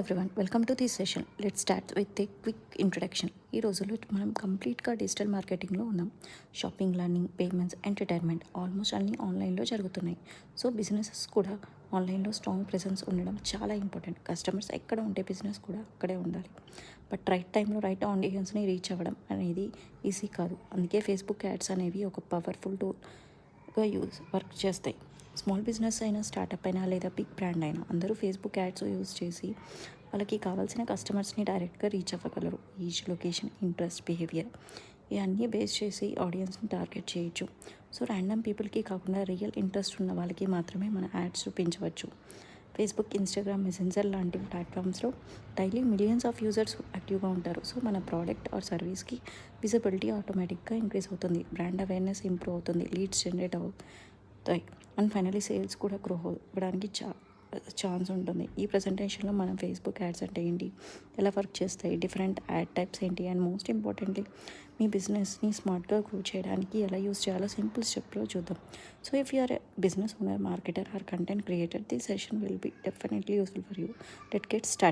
Everyone welcome to this session. Let start with a quick introduction. ఈ రోజుల్లో మనం కంప్లీట్గా డిజిటల్ మార్కెటింగ్లో ఉన్నాం. Shopping, learning, payments, entertainment almost అన్నీ ఆన్లైన్లో జరుగుతున్నాయి. సో బిజినెసెస్ కూడా ఆన్లైన్లో స్ట్రాంగ్ ప్రెసెన్స్ ఉండడం చాలా ఇంపార్టెంట్. కస్టమర్స్ ఎక్కడ ఉంటే బిజినెస్ కూడా అక్కడే ఉండాలి. బట్ రైట్ టైంలో రైట్ ఆడియన్స్ని రీచ్ అవ్వడం అనేది ఈజీ కాదు. అందుకే ఫేస్బుక్ యాడ్స్ అనేవి ఒక పవర్ఫుల్ టూల్గా వర్క్ చేస్తాయి. స్మాల్ బిజినెస్ అయినా, స్టార్టప్ అయినా లేదా బిగ్ బ్రాండ్ అయినా అందరూ ఫేస్బుక్ యాడ్స్ యూజ్ చేసి వాళ్ళకి కావాల్సిన కస్టమర్స్ని డైరెక్ట్గా రీచ్ అవ్వగలరు. ఈచ్ లొకేషన్, ఇంట్రెస్ట్, బిహేవియర్ ఇవన్నీ బేస్ చేసి ఆడియన్స్ని టార్గెట్ చేయొచ్చు. సో ర్యాండమ్ పీపుల్కి కాకుండా రియల్ ఇంట్రెస్ట్ ఉన్న వాళ్ళకి మాత్రమే మన యాడ్స్ చూపించవచ్చు. ఫేస్బుక్, ఇన్స్టాగ్రామ్, మెసెంజర్ లాంటి ప్లాట్ఫామ్స్లో డైలీ మిలియన్స్ ఆఫ్ యూజర్స్ యాక్టివ్గా ఉంటారు. సో మన ప్రోడక్ట్ ఆర్ సర్వీస్కి విజిబిలిటీ ఆటోమేటిక్గా ఇంక్రీజ్ అవుతుంది, బ్రాండ్ అవేర్నెస్ ఇంప్రూవ్ అవుతుంది, లీడ్స్ జనరేట్ అవుతాయి, అండ్ ఫైనలీ సేల్స్ కూడా గ్రో అవ్వడానికి ఛాన్స్ ఉంటుంది. ఈ ప్రజెంటేషన్లో మనం ఫేస్బుక్ యాడ్స్ అంటే ఏంటి, ఎలా వర్క్ చేస్తాయి, డిఫరెంట్ యాడ్ టైప్స్ ఏంటి, అండ్ మోస్ట్ ఇంపార్టెంట్లీ మీ బిజినెస్ని స్మార్ట్గా గ్రో చేయడానికి ఎలా యూస్ చేయాలో సింపుల్ స్టెప్లో చూద్దాం. So if you are a business owner, marketer or content creator, this session will be definitely useful for you. Let get start.